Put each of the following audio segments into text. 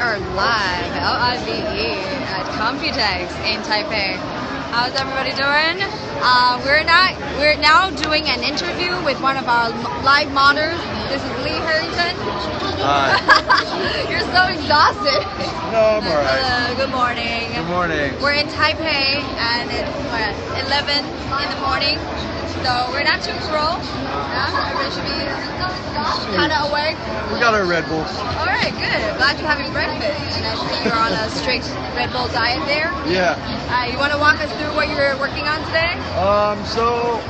are live, L-I-V-E, at Computex in Taipei. How's everybody doing? We're now doing an interview with one of our live modders. This is Lee Harrington. Hi. You're so exhausted. No, I'm alright. Good morning. Good morning. We're in Taipei and it's 11 in the morning. So we're not too pro. Yeah, everybody should be kind of awake. We got our Red Bulls. All right, good. Glad you're having breakfast. And I see you're on a strict Red Bull diet there. Yeah. You want to walk us through what you're working on today? So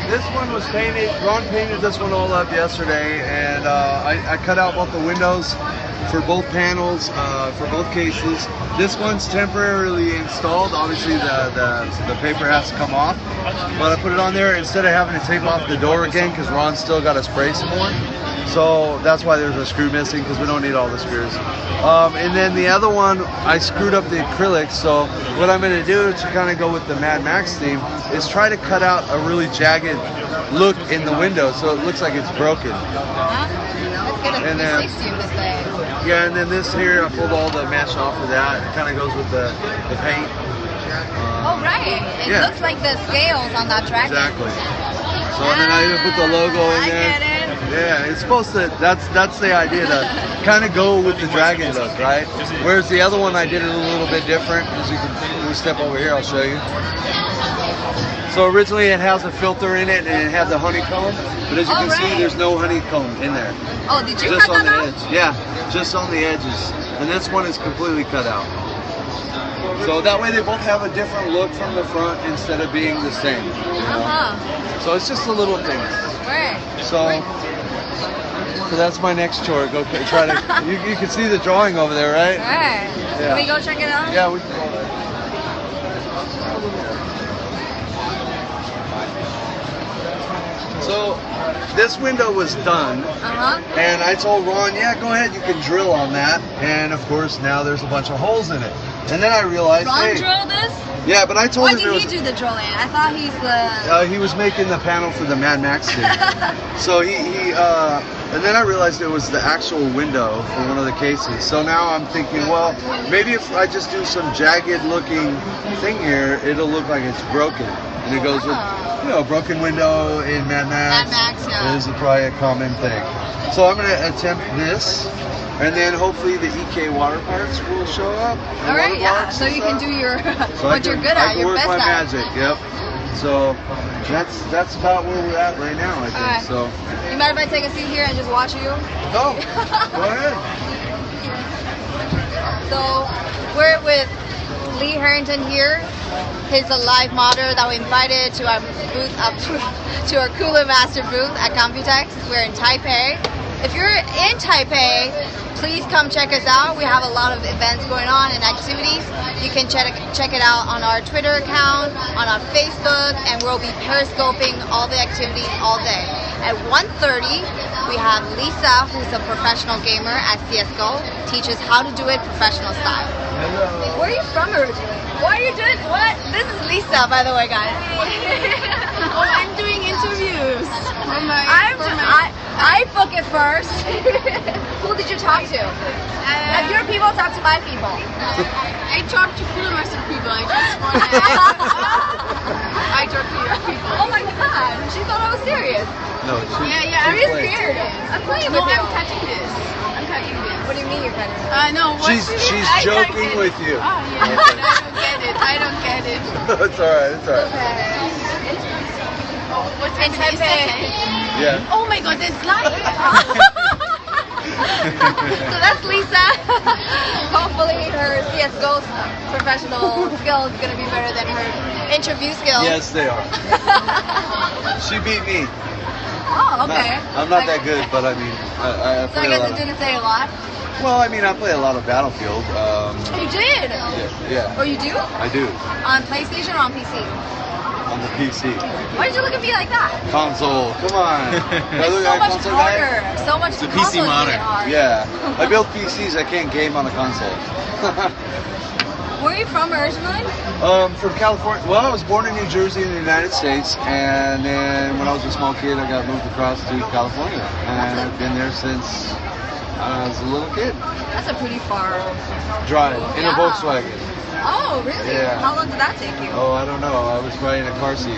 this one was painted. Ron painted this one all up yesterday, and I cut out both the windows for both panels, for both cases. This one's temporarily installed. Obviously the paper has to come off, but I put it on there instead of having to tape off the door again because Ron still got to spray some more. So that's why there's a screw missing, because we don't need all the screws. And then the other one, I screwed up the acrylics. So what I'm going to do to kind of go with the Mad Max theme is try to cut out a really jagged look in the window so it looks like it's broken. And then, yeah, and then this here, I pulled all the mesh off of that. It kind of goes with the paint. Oh, right. It looks like the scales on that dragon. Exactly. So then I even put the logo in there. I get it. Yeah, it's supposed to, that's the idea, to kind of go with the dragon look, right? Whereas the other one, I did it a little bit different. As you can, we step over here, I'll show you. So originally it has a filter in it and it had the honeycomb, but as you can see, there's no honeycomb in there. Oh, did you just cut on that the out? edge. Yeah, just on the edges. And this one is completely cut out. So that way they both have a different look from the front instead of being the same. You know? So it's just the little things. Right. So that's my next chore. Go try to. You can see the drawing over there, right? Right. Yeah. Can we go check it out? Yeah, we can go there. So this window was done, and I told Ron, yeah, go ahead, you can drill on that. And of course, now there's a bunch of holes in it. And then I realized, Ron drilled this? Yeah, but I told him. Why did he do the drilling? I thought he's the. He was making the panel for the Mad Max thing. So and then I realized it was the actual window for one of the cases. So now I'm thinking, well, maybe if I just do some jagged looking thing here, it'll look like it's broken. And it goes with, you know, a broken window in Mad Max. Mad Max, yeah. Is probably a common thing. So I'm going to attempt this. And then hopefully the EK water parts will show up. All right, yeah. So you can do your what you're good at, your best at. I can work my magic. Yep. So that's about where we're at right now, I think. Right. So. You mind if I take a seat here and just watch you? No. Go ahead. So we're with Lee Harrington here. He's a live modder that we invited to our booth to our Cooler Master booth at Computex. We're in Taipei. If you're in Taipei, please come check us out. We have a lot of events going on and activities. You can check it out on our Twitter account, on our Facebook, and we'll be periscoping all the activities all day. At 1:30, we have Lisa, who's a professional gamer at CSGO, teaches how to do it professional style. Hello. Where are you from originally? Why are you doing what? This is Lisa, by the way, guys. Oh, I'm doing interviews. I book it first. Who did you talk to? Have your people talk to my people? I talk to Cooler Master people. I just want to. I talk to your people. Oh my god, she thought I was serious. No, yeah, I'm just scared. I'm playing with you. I'm cutting this. I'm cutting this. What do you mean you're cutting it? No, she's joking with you. Oh yeah, I don't get it. It's alright, it's alright. Oh, what's in Taipei? Yeah. Oh my god, there's light. So that's Lisa. Hopefully her CSGO professional skill is going to be better than her interview skills. Yes, they are. She beat me. Oh, okay. I'm not that good, but I mean, I so I guess it didn't say a lot? Well, I mean, I play a lot of Battlefield. You did? Yeah. Oh, you do? I do. On PlayStation or on PC? On the PC. Why did you look at me like that? Console. Come on. It's so much harder. So much it's a PC modder. Yeah. I build PCs. I can't game on a console. Where are you from originally? From California. Well, I was born in New Jersey in the United States, and then when I was a small kid, I got moved across to California, and I've been there since I was a little kid. That's a pretty far Drive in a Yeah. Volkswagen. Oh, really? Yeah. How long did that take you? Oh, I don't know. I was probably in a car seat.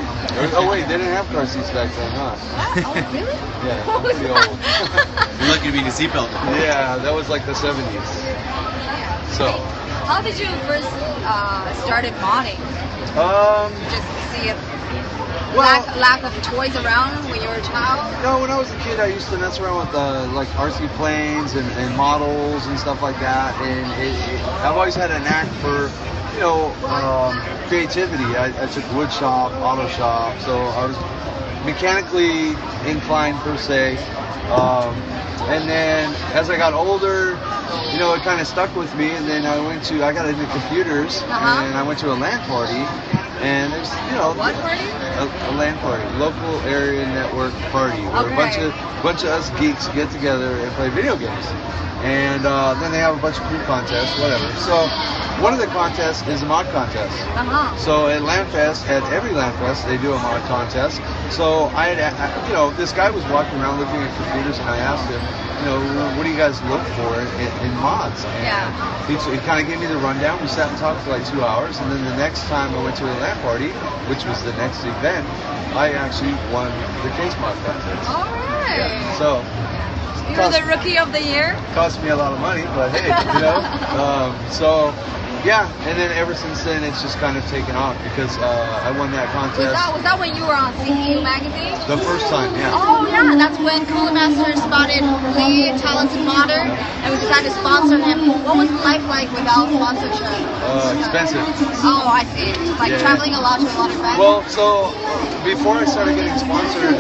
Oh wait, they didn't have car seats back then, huh? Oh, really? Yeah, What was pretty that? old. You're lucky to be in a seatbelt. Yeah, that was like the 70s. So, How did you first started modding? Just to see if well, lack of toys around when you were a child? no, when I was a kid, I used to mess around with like RC planes and models and stuff like that. And I've always had a knack for, you know, creativity. I took wood shop, auto shop, so I was mechanically inclined per se. And then as I got older, you know, it kind of stuck with me. And then I got into computers, and I went to a LAN party. And there's, you know, What party? a LAN party, local area network party, where Okay. a bunch of us geeks get together and play video games. And then they have a bunch of food contests, whatever. So one of the contests is a mod contest. So at LANFest, at every LANFest, they do a mod contest. So you know, this guy was walking around looking at computers, and I asked him, you know, what do you guys look for in mods? And he kind of gave me the rundown. We sat and talked for like 2 hours, and then the next time I went to a LAN party, which was the next event, I actually won the case mod contest. All right. Yeah. So You were the rookie of the year? cost me a lot of money, but hey, you know. So yeah, and then ever since then, it's just kind of taken off because I won that contest. Was that when you were on CEU magazine? The first time, yeah. Oh yeah, that's when Cooler Master spotted Lee, talented modder, and we decided to sponsor him. What was life like without sponsorship? Expensive. Oh, I see. Like Yeah. traveling a lot to a lot of events. Well, so before I started getting sponsored,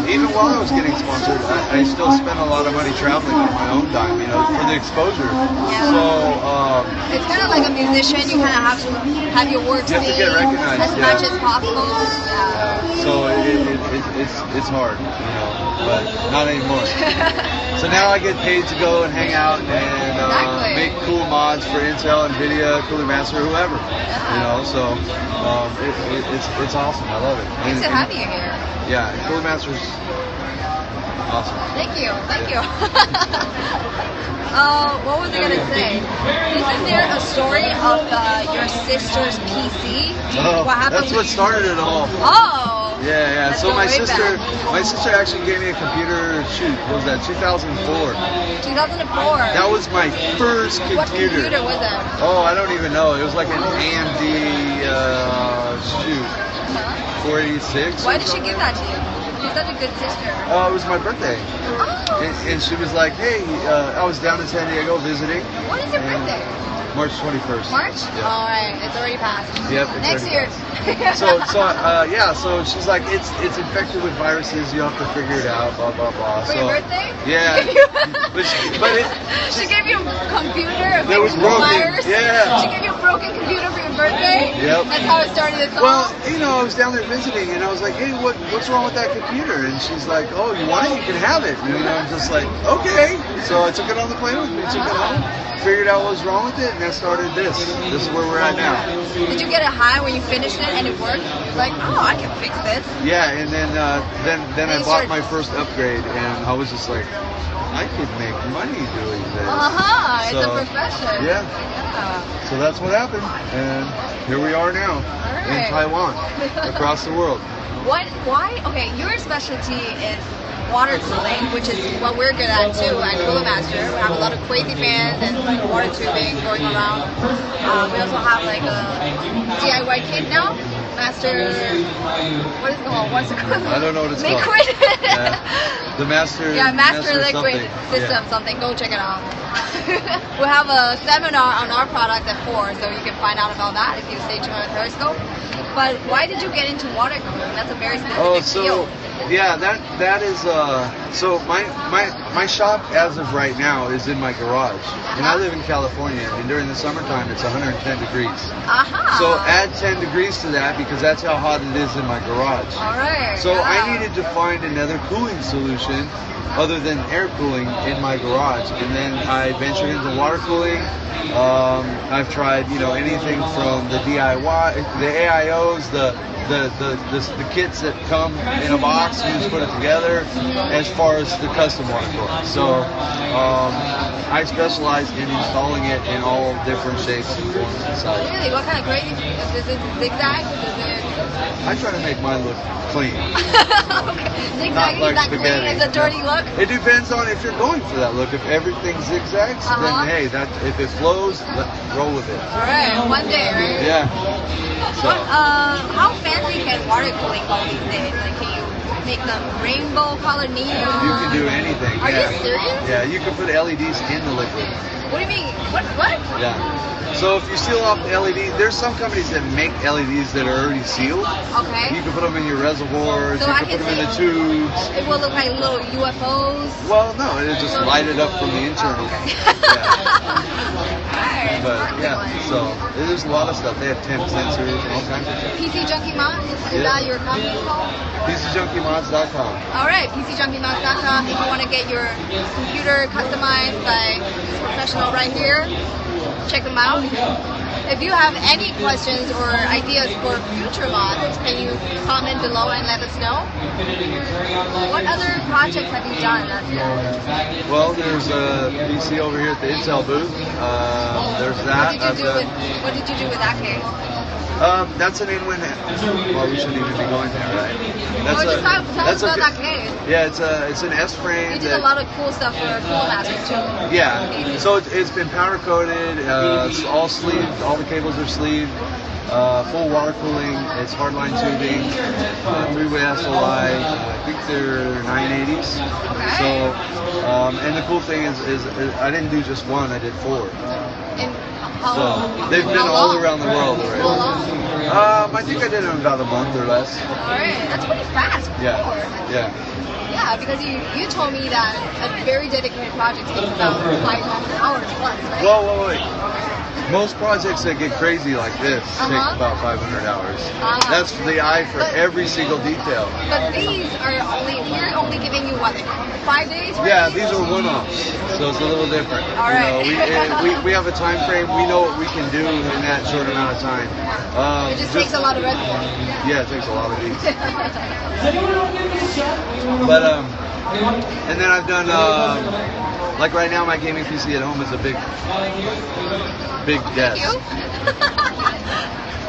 even while I was getting sponsored, I still spent a lot of money traveling on my own dime, you know, for the exposure. Yeah. So it's kind of like a musician. You kind of have to have your work You have to seen get recognized, as much as possible. Yeah. so it's hard, you know, but not anymore. So now I get paid to go and hang out and Exactly. make cool mods for Intel, Nvidia, Cooler Master, whoever. You know, so it's awesome. I love it. Nice to have you here. Yeah, Cooler Master's awesome. Thank you. Thank you. What was I gonna say? Isn't there a story of your sister's PC? What happened? That's what started it all. Oh. Yeah. Let's So go my way sister back. actually gave me a computer. Shoot, what was that? 2004. 2004. That was my first computer. What computer was it? Oh, I don't even know. It was like an AMD, 486. Why did she give that to you? She's such a good sister. It was my birthday. Oh. And she was like, hey, I was down in San Diego visiting. When is your and birthday? March 21st. March? Yeah. All right. It's already passed. Yep, it's Next already year. So she's like, it's infected with viruses. You have to figure it out. Blah blah blah. For your birthday? Yeah. She gave you a computer. That was broken. Virus. Yeah. She gave you a broken computer for your birthday. Yep. That's how it started. It's Well, you know, I was down there visiting, and I was like, hey, what's wrong with that computer? And she's like, oh, you want it? You can have it. And I'm just like, okay. So I took it on the plane with me, took it home, figured out what was wrong with it, and that started this. This is where we're at now. Did you get a high when you finished it and it worked? Like, oh, I can fix this. Yeah, and then I You bought started- my first upgrade, and I was just like, I could make money doing this. It's a So, profession. Yeah. Yeah. So that's what happened, and here we are now in right. Taiwan, across the world. Why? Okay, your specialty is water cooling, which is what we're good at too at Cooler Master. We have a lot of crazy fans and like water tubing going around. We also have like a DIY kit now. Master, what is it called? What's it called? I don't know what it's Liquid. called. Yeah. The Master. Yeah, Master Liquid something. System, Yeah. something. Go check it out. We'll have a seminar on our product at 4, so you can find out about that if you stay tuned on Periscope. But why did you get into water cooling? That's a very specific field. Yeah, that is so my shop as of right now is in my garage, and I live in California, and during the summertime it's 110 degrees. So add 10 degrees to that because that's how hot it is in my garage. All right. So I needed to find another cooling solution other than air cooling in my garage. And then I ventured into water cooling. I've tried, you know, anything from the DIY, the AIOs, the kits that come in a box, you just put it together, as far as the custom water cooling. So I specialize in installing it in all different shapes and forms and sizes. Really? What kind of crazy? Is it zigzag? I try to make mine look clean. Okay. Zigzag Not is like that clean? spaghetti. It's a dirty look? It depends on if you're going for that look. If everything zigzags, then hey, that if it flows, roll with it. Alright, one day, right? Yeah. So. How fancy can water cooling go these days? Like, can you make them rainbow color neon? You can do anything. Are you serious? Yeah, you can put LEDs in the liquid. What do you mean? What? Yeah. So if you seal off the LED, there's some companies that make LEDs that are already sealed. Okay. You can put them in your reservoirs. So you I can put can them in the tubes. It will look like little UFOs. Well, no, it'll just light it up from the internal. Alright, But yeah, so there's a lot of stuff. They have temp sensors and all kinds of stuff. PcJunkieMod's? Is that your company called? PcJunkieMod's.com. Alright, PcJunkieMod's.com. If you want to get your computer customized by this professional right here, check them out. If you have any questions or ideas for future mods, can you comment below and let us know? What other projects have you done? Well, there's a PC over here at the Intel booth. There's that. What did you do with that case? That's an in-win. Well, we shouldn't even be going there, right? Tell us about that case. Yeah, it's an S-frame. You did a lot of cool stuff for Cool Master too. Yeah, so it's been powder coated. It's all sleeved. All the cables are sleeved. Full water cooling. It's hardline tubing. Three-way SOI. I think they're 980s. Okay. So, and the cool thing is I didn't do just one. I did 4. So they've been all around the world already. How long? I think I did it in about a month or less. Alright, that's pretty fast. Yeah, yeah. Yeah, because you told me that a very dedicated project takes about 500 hours plus, right? Well, wait. Most projects that get crazy like this take about 500 hours. That's the eye for every single detail. But these are we're only giving you what, 5 days? Yeah, these are one-offs, so it's a little different. All right. You know, we have a time frame. We know what we can do in that short amount of time. It just takes a lot of reservoir. Yeah, it takes a lot of these. But and then I've done like right now, my gaming PC at home is a big desk. Thank you.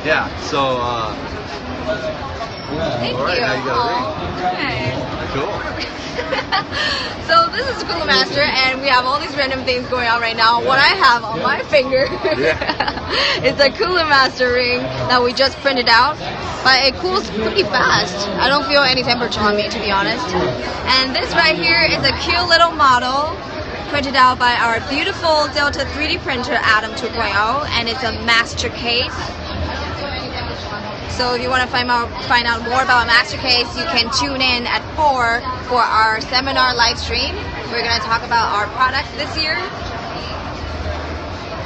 Yeah. So. Thank all right, you. now you got a ring. Okay. Cool. So this is Cooler Master, and we have all these random things going on right now. What I have on my finger is a Cooler Master ring that we just printed out, but it cools pretty fast. I don't feel any temperature on me, to be honest. And this right here is a cute little model printed out by our beautiful Delta 3D printer Atom 2.0, and it's a MasterCase. So if you want to find out more about MasterCase, you can tune in at 4 for our seminar live stream. We're going to talk about our products this year.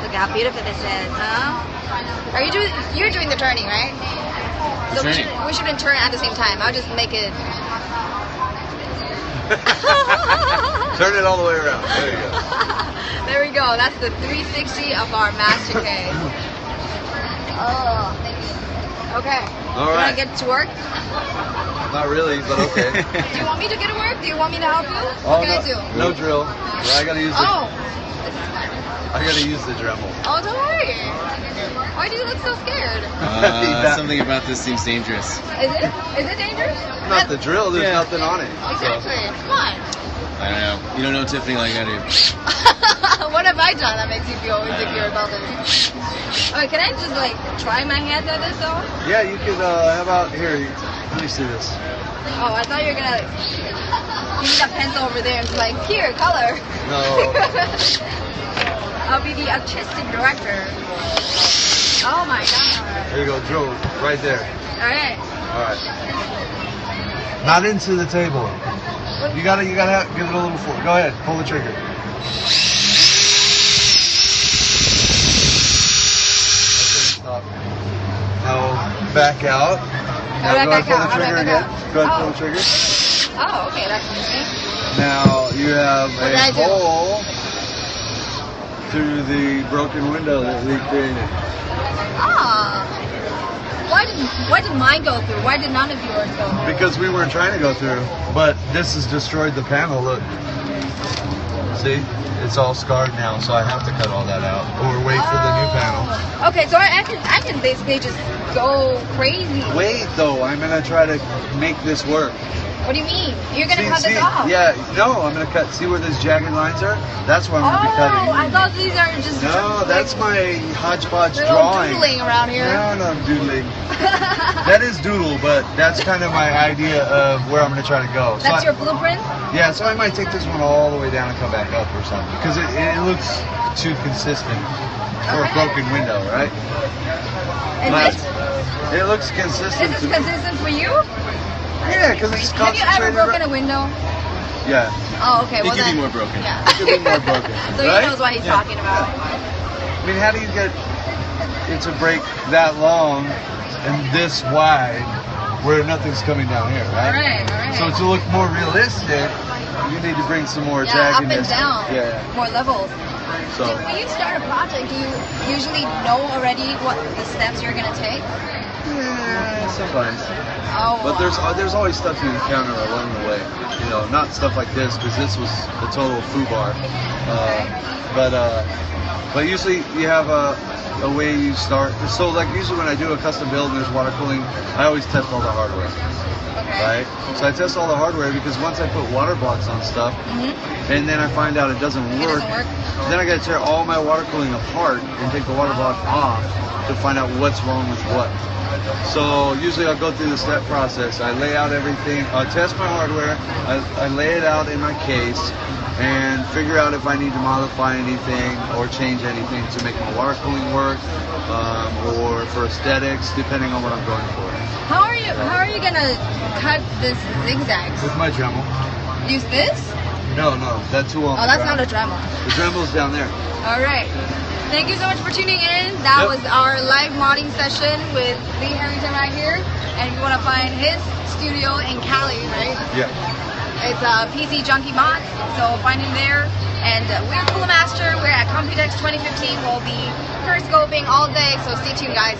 Look how beautiful this is, huh? You're doing the turning, right? So we shouldn't turn at the same time. I'll just make it. Turn it all the way around. There you go. There we go. That's the 360 of our MasterCase. Oh, thank you. Okay. All right. You want to get to work? Not really, but okay. Do you want me to get to work? Do you want me to help you? Oh, What can I do? No drill. I gotta use the. Oh. I gotta use the Dremel. Oh, don't worry. Why do you look so scared? Something about this seems dangerous. Is it? Is it dangerous? Not the drill. There's nothing on it. Exactly. Come on. I don't know. You don't know Tiffany like I do. What have I done that makes you feel insecure about this? Okay, can I just like try my hands at this though? Yeah, you could. How about here? Let me see this. Oh, I thought you were gonna give me that pencil over there and be like, here, color. No. I'll be the artistic director. Oh my god. There you go. Drill right there. All right. All right. Not into the table. You gotta give it a little forward. Go ahead, pull the trigger. Okay, stop. Now back out. Now go ahead, pull the trigger again. Go ahead, pull the trigger. Oh, okay, that's easy. Now you have What did I a do? hole through the broken window that Lee created. Ah. Why did mine go through? Why did none of yours go through? Because we weren't trying to go through, but this has destroyed the panel. Look, see, it's all scarred now, so I have to cut all that out or wait for the new panel. Okay, so I can basically just go crazy. Wait though, I'm gonna try to make this work. What do you mean? You're gonna cut this off? Yeah, no, I'm gonna cut. See where these jagged lines are? That's where I'm gonna be cutting. Oh, I thought these are just. No, that's my hodgepodge They're drawing. doodling around here. No, no, I'm doodling. That is doodle, but that's kind of my idea of where I'm gonna try to go. That's your blueprint? Yeah, so I might take this one all the way down and come back up or something because it looks too consistent for a broken window, right? And But this it looks consistent. is consistent for you? Yeah, because it's Have you ever concentrated. broken a window? Yeah, Oh, okay. It Well could then, be more broken. Yeah. it could be more broken. So right? he knows what he's Yeah. talking about. I mean, how do you get it to break that long and this wide where nothing's coming down here, right? All right. So to look more realistic, you need to bring some more Yeah, up jaggedness. and down. Yeah. More levels. So When you start a project, do you usually know already what the steps you're gonna take? yeah, sometimes. Oh. But there's always stuff you encounter along the way. You know, not stuff like this because this was a total foobar. But usually you have a way you start. So like usually when I do a custom build and there's water cooling, I always test all the hardware. Okay. Right? So I test all the hardware because once I put water blocks on stuff and then I find out it doesn't work, then I gotta tear all my water cooling apart and take the water block off to find out what's wrong with what. So usually I'll go through the step process. I lay out everything, I test my hardware, I lay it out in my case and figure out if I need to modify anything or change anything to make my water cooling work or for aesthetics, depending on what I'm going for. How are you gonna cut this zigzags? With my Dremel. Use this? No, that tool on Oh, the that's ground. not a Dremel. The Dremel's down there. All right. Thank you so much for tuning in. That was our live modding session with Lee Harrington right here. And if you want to find his studio in Cali, right? Yeah. It's PcJunkieMod's. So find him there. And we're Cooler Master. We're at Computex 2015. We'll be periscoping all day. So stay tuned, guys.